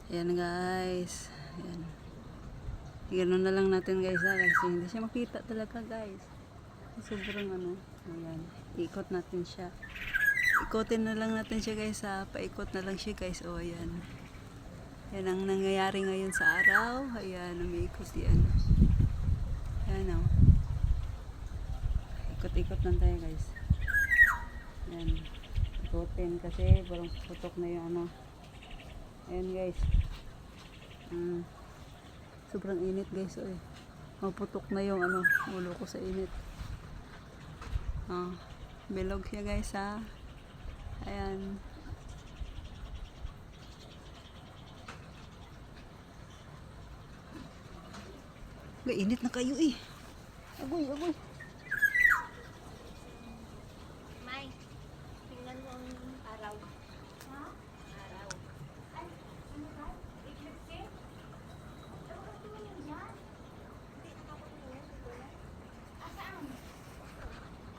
Ayan guys. Ayan. Ganun na lang natin guys ha. Kasi hindi siya makita talaga guys. Sobrang ano. Ayan. Ikot natin siya. Ikotin na lang natin siya guys ha. Paikot na lang siya guys. O ayan. Yan ang nangyayari ngayon sa araw. Ayan. Umiikot yan. Ayan o. Ikot-ikot lang tayo guys. Ayan. Ikotin kasi parang putok na yung ano. Ayan guys. Sobrang init guys. Oy. Maputok na yung ano, ulo ko sa init. Bilog siya guys ha. Ayan. Init na kayo eh. Agoy, agoy.